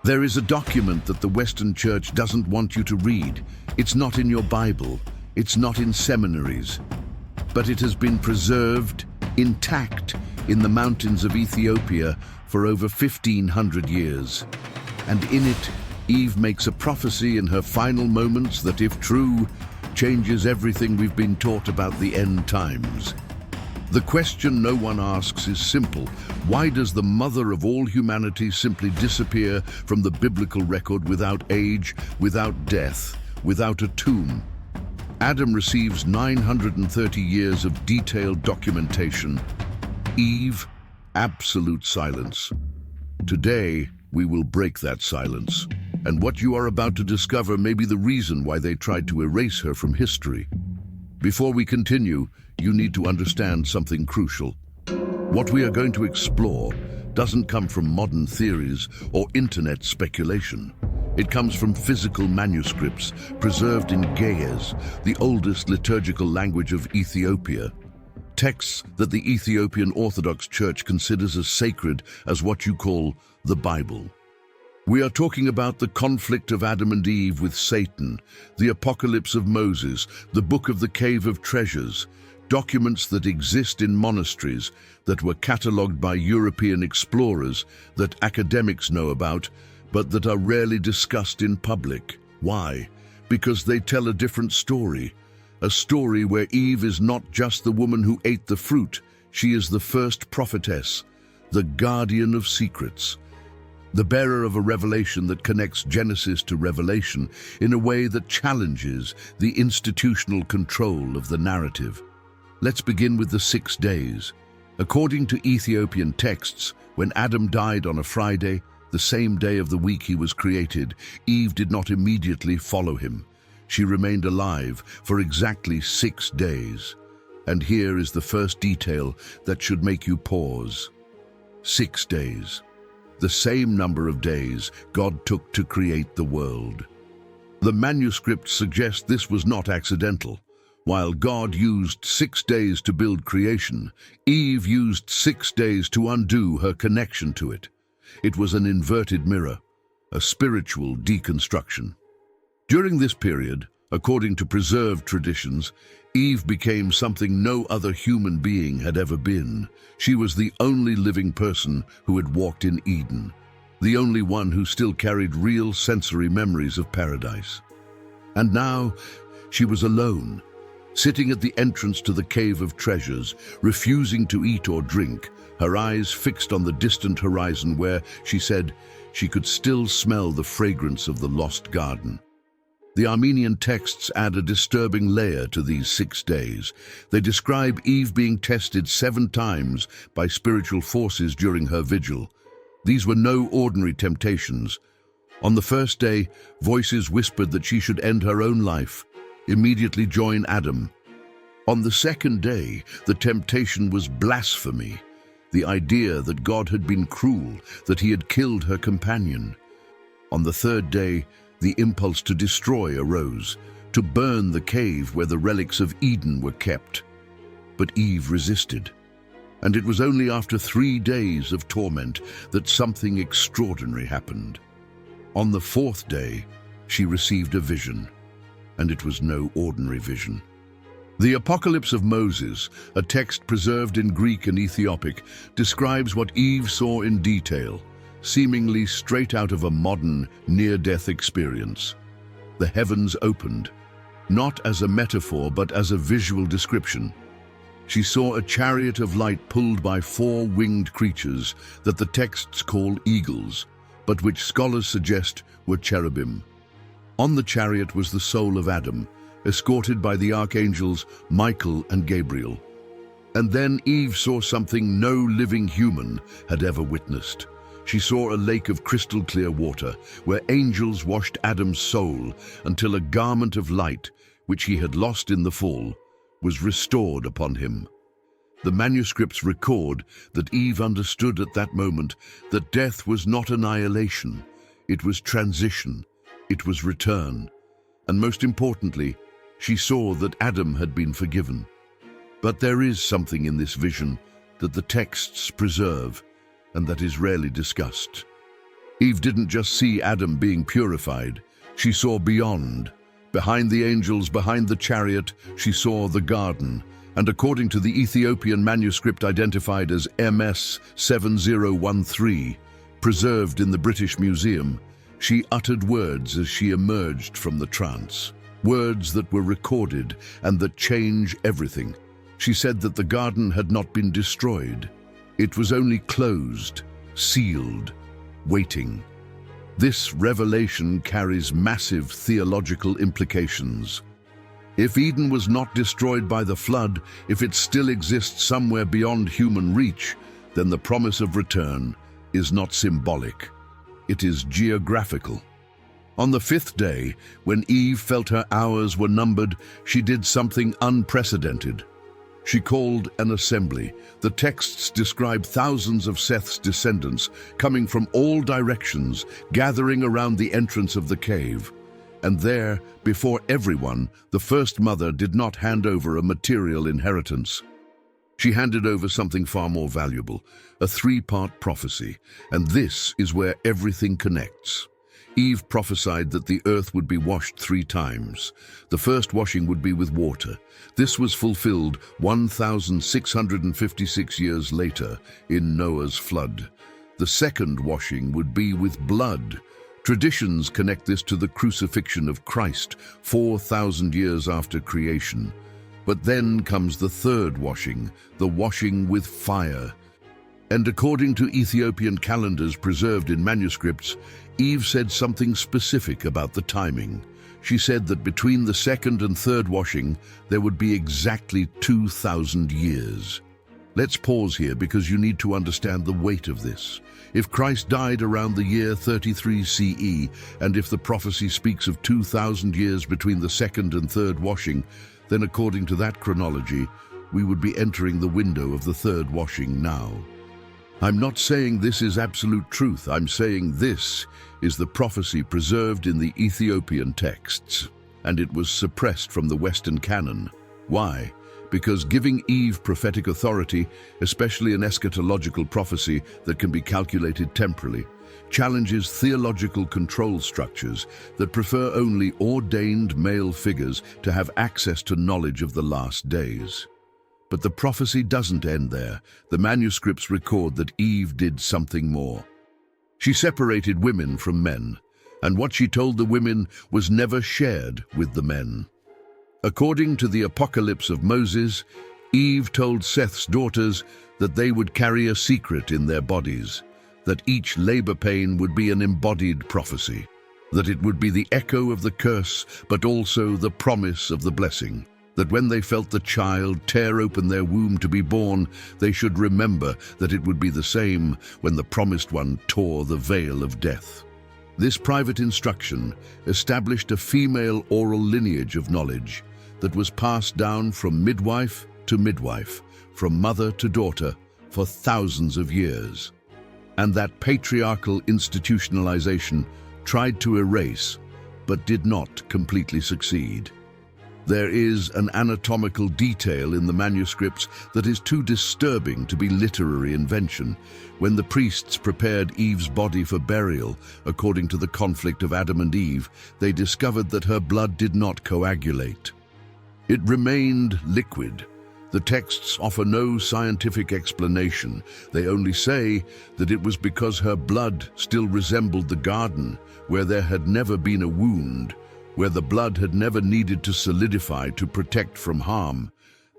There is a document that the Western Church doesn't want you to read. It's not in your Bible. It's not in seminaries. But it has been preserved, intact, in the mountains of Ethiopia for over 1,500 years. And in it, Eve makes a prophecy in her final moments that, if true, changes everything we've been taught about the end times. The question no one asks is simple. Why does the mother of all humanity simply disappear from the biblical record without age, without death, without a tomb? Adam receives 930 years of detailed documentation. Eve, absolute silence. Today, we will break that silence. And what you are about to discover may be the reason why they tried to erase her from history. Before we continue, you need to understand something crucial. What we are going to explore doesn't come from modern theories or internet speculation. It comes from physical manuscripts preserved in Ge'ez, the oldest liturgical language of Ethiopia. Texts that the Ethiopian Orthodox Church considers as sacred as what you call the Bible. We are talking about the conflict of Adam and Eve with Satan, the Apocalypse of Moses, the Book of the Cave of Treasures, documents that exist in monasteries, that were catalogued by European explorers, that academics know about, but that are rarely discussed in public. Why? Because they tell a different story. A story where Eve is not just the woman who ate the fruit, she is the first prophetess, the guardian of secrets, the bearer of a revelation that connects Genesis to Revelation in a way that challenges the institutional control of the narrative. Let's begin with the 6 days. According to Ethiopian texts, when Adam died on a Friday, the same day of the week he was created, Eve did not immediately follow him. She remained alive for exactly 6 days. And here is the first detail that should make you pause. 6 days. The same number of days God took to create the world. The manuscripts suggest this was not accidental. While God used 6 days to build creation, Eve used 6 days to undo her connection to it. It was an inverted mirror, a spiritual deconstruction. During this period, according to preserved traditions, Eve became something no other human being had ever been. She was the only living person who had walked in Eden, the only one who still carried real sensory memories of paradise. And now, she was alone, sitting at the entrance to the Cave of Treasures, refusing to eat or drink, her eyes fixed on the distant horizon where, she said, she could still smell the fragrance of the lost garden. The Armenian texts add a disturbing layer to these 6 days. They describe Eve being tested 7 times by spiritual forces during her vigil. These were no ordinary temptations. On the first day, voices whispered that she should end her own life, immediately join Adam. On the second day, the temptation was blasphemy, the idea that God had been cruel, that he had killed her companion. On the third day, the impulse to destroy arose, to burn the cave where the relics of Eden were kept. But Eve resisted, and it was only after 3 days of torment that something extraordinary happened. On the 4th day, she received a vision, and it was no ordinary vision. The Apocalypse of Moses, a text preserved in Greek and Ethiopic, describes what Eve saw in detail, seemingly straight out of a modern, near-death experience. The heavens opened, not as a metaphor but as a visual description. She saw a chariot of light pulled by 4 winged creatures that the texts call eagles, but which scholars suggest were cherubim. On the chariot was the soul of Adam, escorted by the archangels Michael and Gabriel. And then Eve saw something no living human had ever witnessed. She saw a lake of crystal-clear water, where angels washed Adam's soul until a garment of light, which he had lost in the fall, was restored upon him. The manuscripts record that Eve understood at that moment that death was not annihilation, it was transition, it was return, and most importantly, she saw that Adam had been forgiven. But there is something in this vision that the texts preserve, and that is rarely discussed. Eve didn't just see Adam being purified, she saw beyond. Behind the angels, behind the chariot, she saw the garden. And according to the Ethiopian manuscript identified as MS 7013, preserved in the British Museum, she uttered words as she emerged from the trance. Words that were recorded and that change everything. She said that the garden had not been destroyed. It was only closed, sealed, waiting. This revelation carries massive theological implications. If Eden was not destroyed by the flood, if it still exists somewhere beyond human reach, then the promise of return is not symbolic. It is geographical. On the fifth day, when Eve felt her hours were numbered, she did something unprecedented. She called an assembly. The texts describe thousands of Seth's descendants coming from all directions, gathering around the entrance of the cave. And there, before everyone, the first mother did not hand over a material inheritance. She handed over something far more valuable, a three-part prophecy, and this is where everything connects. Eve prophesied that the earth would be washed 3 times. The first washing would be with water. This was fulfilled 1,656 years later in Noah's flood. The second washing would be with blood. Traditions connect this to the crucifixion of Christ 4,000 years after creation. But then comes the third washing, the washing with fire. And according to Ethiopian calendars preserved in manuscripts, Eve said something specific about the timing. She said that between the second and third washing, there would be exactly 2,000 years. Let's pause here because you need to understand the weight of this. If Christ died around the year 33 CE, and if the prophecy speaks of 2,000 years between the second and third washing, then according to that chronology, we would be entering the window of the third washing now. I'm not saying this is absolute truth. I'm saying this is the prophecy preserved in the Ethiopian texts, and it was suppressed from the Western canon. Why? Because giving Eve prophetic authority, especially an eschatological prophecy that can be calculated temporally, challenges theological control structures that prefer only ordained male figures to have access to knowledge of the last days. But the prophecy doesn't end there. The manuscripts record that Eve did something more. She separated women from men, and what she told the women was never shared with the men. According to the Apocalypse of Moses, Eve told Seth's daughters that they would carry a secret in their bodies, that each labor pain would be an embodied prophecy, that it would be the echo of the curse, but also the promise of the blessing, that when they felt the child tear open their womb to be born, they should remember that it would be the same when the promised one tore the veil of death. This private instruction established a female oral lineage of knowledge that was passed down from midwife to midwife, from mother to daughter, for thousands of years. And that patriarchal institutionalization tried to erase, but did not completely succeed. There is an anatomical detail in the manuscripts that is too disturbing to be literary invention. When the priests prepared Eve's body for burial, according to the conflict of Adam and Eve, they discovered that her blood did not coagulate. It remained liquid. The texts offer no scientific explanation. They only say that it was because her blood still resembled the garden, where there had never been a wound, where the blood had never needed to solidify to protect from harm.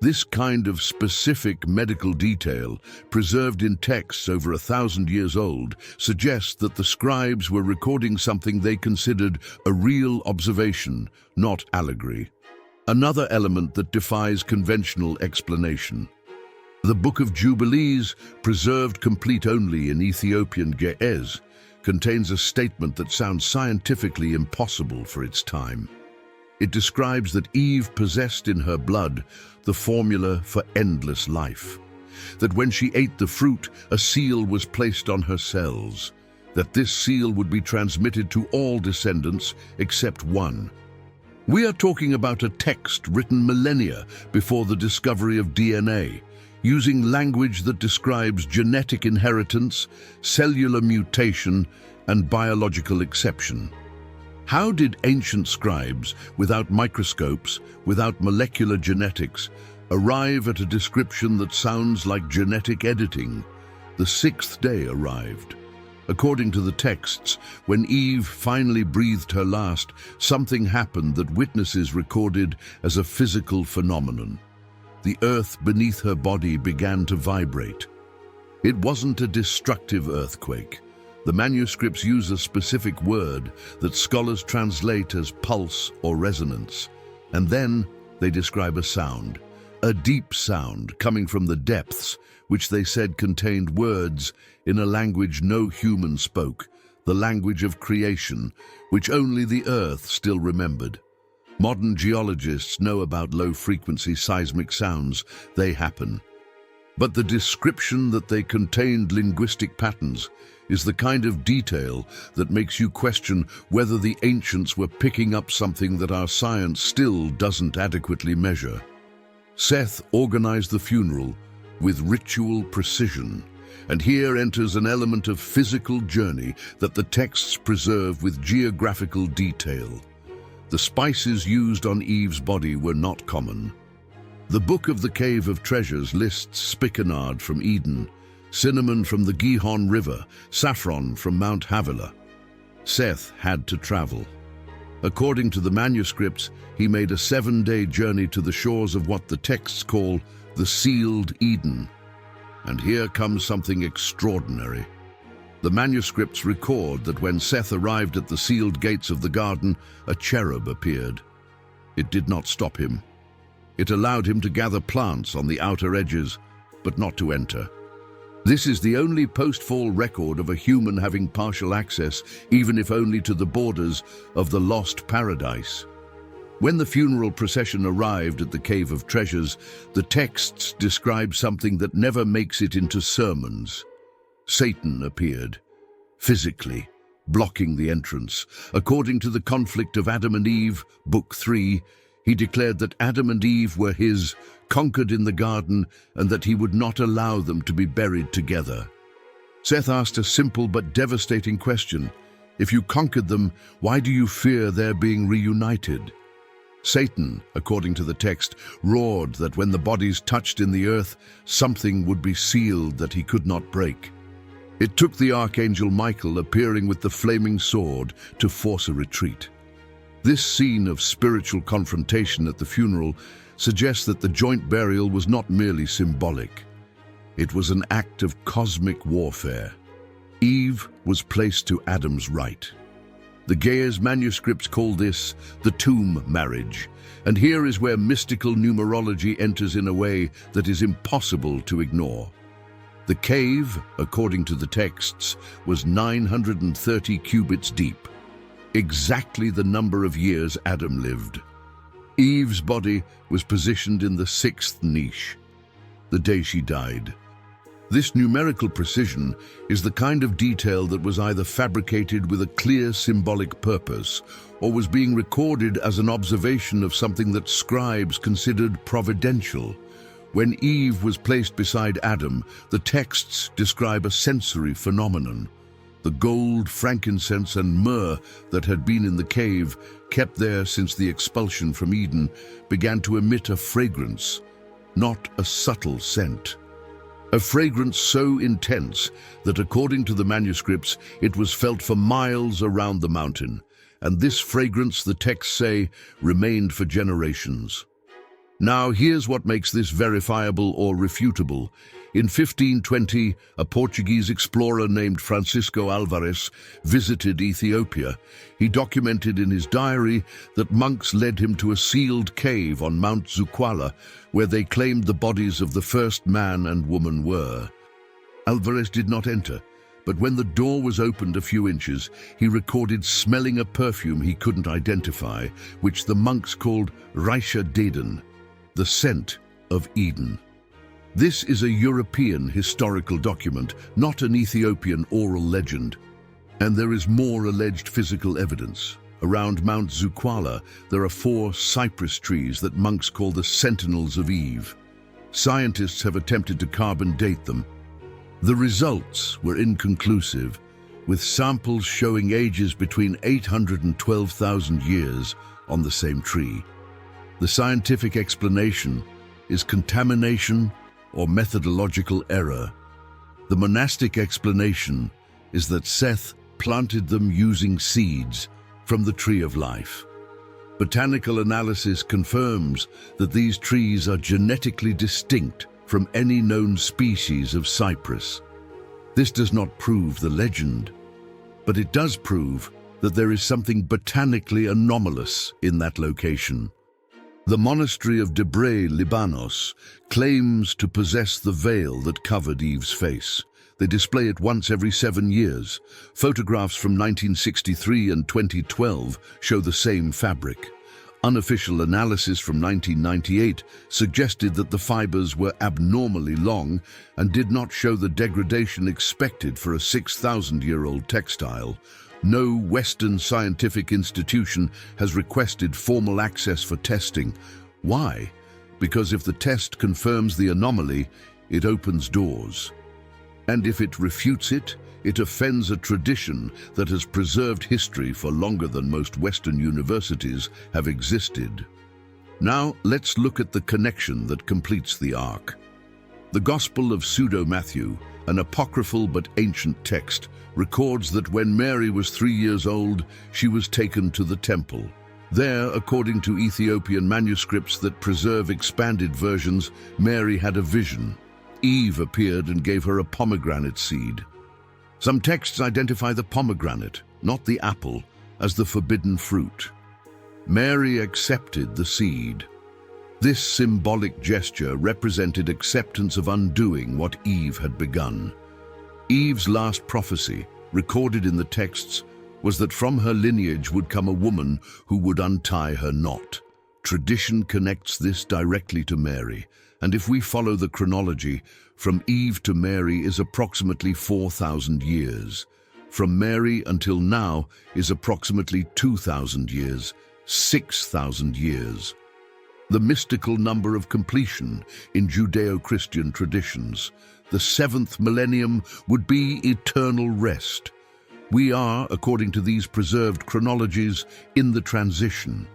This kind of specific medical detail, preserved in texts over 1,000 years old, suggests that the scribes were recording something they considered a real observation, not allegory. Another element that defies conventional explanation. The Book of Jubilees, preserved complete only in Ethiopian Ge'ez, contains a statement that sounds scientifically impossible for its time. It describes that Eve possessed in her blood the formula for endless life, that when she ate the fruit, a seal was placed on her cells, that this seal would be transmitted to all descendants except one. We are talking about a text written millennia before the discovery of DNA. using language that describes genetic inheritance, cellular mutation, and biological exception. How did ancient scribes, without microscopes, without molecular genetics, arrive at a description that sounds like genetic editing? The sixth day arrived. According to the texts, when Eve finally breathed her last, something happened that witnesses recorded as a physical phenomenon. The earth beneath her body began to vibrate. It wasn't a destructive earthquake. The manuscripts use a specific word that scholars translate as pulse or resonance. And then they describe a sound, a deep sound coming from the depths, which they said contained words in a language no human spoke, the language of creation, which only the earth still remembered. Modern geologists know about low-frequency seismic sounds. They happen. But the description that they contained linguistic patterns is the kind of detail that makes you question whether the ancients were picking up something that our science still doesn't adequately measure. Seth organized the funeral with ritual precision, and here enters an element of physical journey that the texts preserve with geographical detail. The spices used on Eve's body were not common. The Book of the Cave of Treasures lists spikenard from Eden, cinnamon from the Gihon River, saffron from Mount Havilah. Seth had to travel. According to the manuscripts, he made a 7-day journey to the shores of what the texts call the sealed Eden. And here comes something extraordinary. The manuscripts record that when Seth arrived at the sealed gates of the garden, a cherub appeared. It did not stop him. It allowed him to gather plants on the outer edges, but not to enter. This is the only post-fall record of a human having partial access, even if only to the borders of the lost paradise. When the funeral procession arrived at the Cave of Treasures, the texts describe something that never makes it into sermons. Satan appeared, physically, blocking the entrance. According to the conflict of Adam and Eve, Book 3, he declared that Adam and Eve were his, conquered in the garden, and that he would not allow them to be buried together. Seth asked a simple but devastating question. If you conquered them, why do you fear their being reunited? Satan, according to the text, roared that when the bodies touched in the earth, something would be sealed that he could not break. It took the archangel Michael appearing with the flaming sword to force a retreat. This scene of spiritual confrontation at the funeral suggests that the joint burial was not merely symbolic. It was an act of cosmic warfare. Eve was placed to Adam's right. The Gaia's manuscripts call this the tomb marriage, and here is where mystical numerology enters in a way that is impossible to ignore. The cave, according to the texts, was 930 cubits deep, exactly the number of years Adam lived. Eve's body was positioned in the 6th niche, the day she died. This numerical precision is the kind of detail that was either fabricated with a clear symbolic purpose or was being recorded as an observation of something that scribes considered providential. When Eve was placed beside Adam, the texts describe a sensory phenomenon. The gold, frankincense, and myrrh that had been in the cave, kept there since the expulsion from Eden, began to emit a fragrance, not a subtle scent. A fragrance so intense that, according to the manuscripts, it was felt for miles around the mountain, and this fragrance, the texts say, remained for generations. Now, here's what makes this verifiable or refutable. In 1520, a Portuguese explorer named Francisco Alvarez visited Ethiopia. He documented in his diary that monks led him to a sealed cave on Mount Zuquala, where they claimed the bodies of the first man and woman were. Alvarez did not enter, but when the door was opened a few inches, he recorded smelling a perfume he couldn't identify, which the monks called Reicha Deden, the scent of Eden. This is a European historical document, not an Ethiopian oral legend. And there is more alleged physical evidence. Around Mount Zuquala, there are 4 cypress trees that monks call the sentinels of Eve. Scientists have attempted to carbon date them. The results were inconclusive, with samples showing ages between 800 and 12,000 years on the same tree. The scientific explanation is contamination or methodological error. The monastic explanation is that Seth planted them using seeds from the tree of life. Botanical analysis confirms that these trees are genetically distinct from any known species of cypress. This does not prove the legend, but it does prove that there is something botanically anomalous in that location. The monastery of Debre, Libanos, claims to possess the veil that covered Eve's face. They display it once every 7 years. Photographs from 1963 and 2012 show the same fabric. Unofficial analysis from 1998 suggested that the fibers were abnormally long and did not show the degradation expected for a 6,000-year-old textile. No Western scientific institution has requested formal access for testing. Why? Because if the test confirms the anomaly, it opens doors. And if it refutes it, it offends a tradition that has preserved history for longer than most Western universities have existed. Now, let's look at the connection that completes the arc. The Gospel of Pseudo-Matthew, an apocryphal but ancient text, records that when Mary was 3 years old, she was taken to the temple. There, according to Ethiopian manuscripts that preserve expanded versions, Mary had a vision. Eve appeared and gave her a pomegranate seed. Some texts identify the pomegranate, not the apple, as the forbidden fruit. Mary accepted the seed. This symbolic gesture represented acceptance of undoing what Eve had begun. Eve's last prophecy, recorded in the texts, was that from her lineage would come a woman who would untie her knot. Tradition connects this directly to Mary, and if we follow the chronology, from Eve to Mary is approximately 4,000 years. From Mary until now is approximately 2,000 years, 6,000 years. The mystical number of completion in Judeo-Christian traditions. The 7th millennium would be eternal rest. We are, according to these preserved chronologies, in the transition.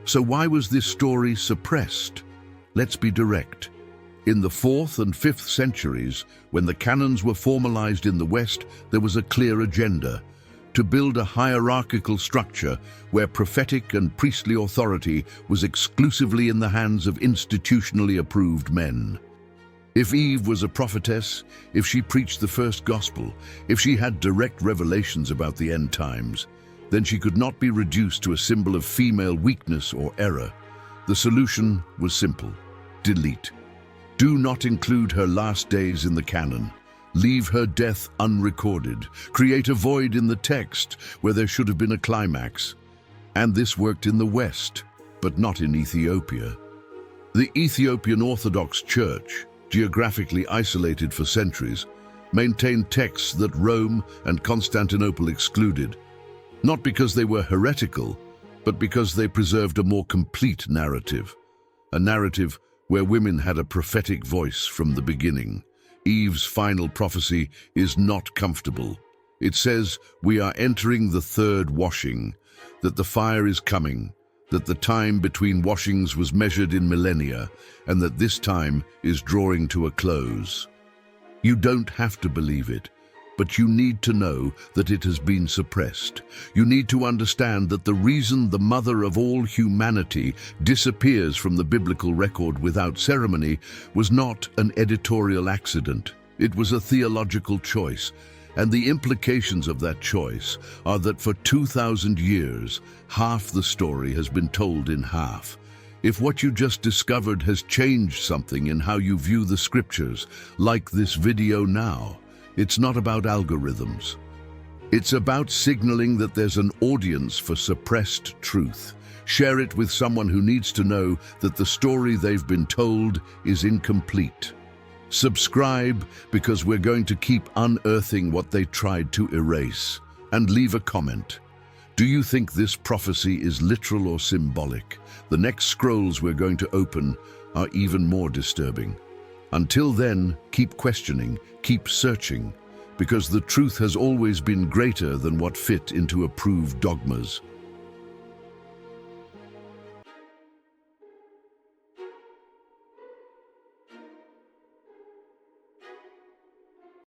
So why was this story suppressed? Let's be direct. In the 4th and 5th centuries, when the canons were formalized in the West, there was a clear agenda: to build a hierarchical structure where prophetic and priestly authority was exclusively in the hands of institutionally approved men. If Eve was a prophetess, if she preached the first gospel, if she had direct revelations about the end times, then she could not be reduced to a symbol of female weakness or error. The solution was simple: delete. Do not include her last days in the canon. Leave her death unrecorded. Create a void in the text where there should have been a climax. And this worked in the West, but not in Ethiopia. The Ethiopian Orthodox Church, geographically isolated for centuries, maintained texts that Rome and Constantinople excluded, not because they were heretical, but because they preserved a more complete narrative, a narrative where women had a prophetic voice from the beginning. Eve's final prophecy is not comfortable. It says, we are entering the third washing, that the fire is coming, that the time between washings was measured in millennia, and that this time is drawing to a close. You don't have to believe it, but you need to know that it has been suppressed. You need to understand that the reason the mother of all humanity disappears from the biblical record without ceremony was not an editorial accident. It was a theological choice, and the implications of that choice are that for 2,000 years, half the story has been told in half. If what you just discovered has changed something in how you view the scriptures, like this video now, it's not about algorithms. It's about signaling that there's an audience for suppressed truth. Share it with someone who needs to know that the story they've been told is incomplete. Subscribe, because we're going to keep unearthing what they tried to erase. And leave a comment. Do you think this prophecy is literal or symbolic? The next scrolls we're going to open are even more disturbing. Until then, keep questioning, keep searching, because the truth has always been greater than what fit into approved dogmas.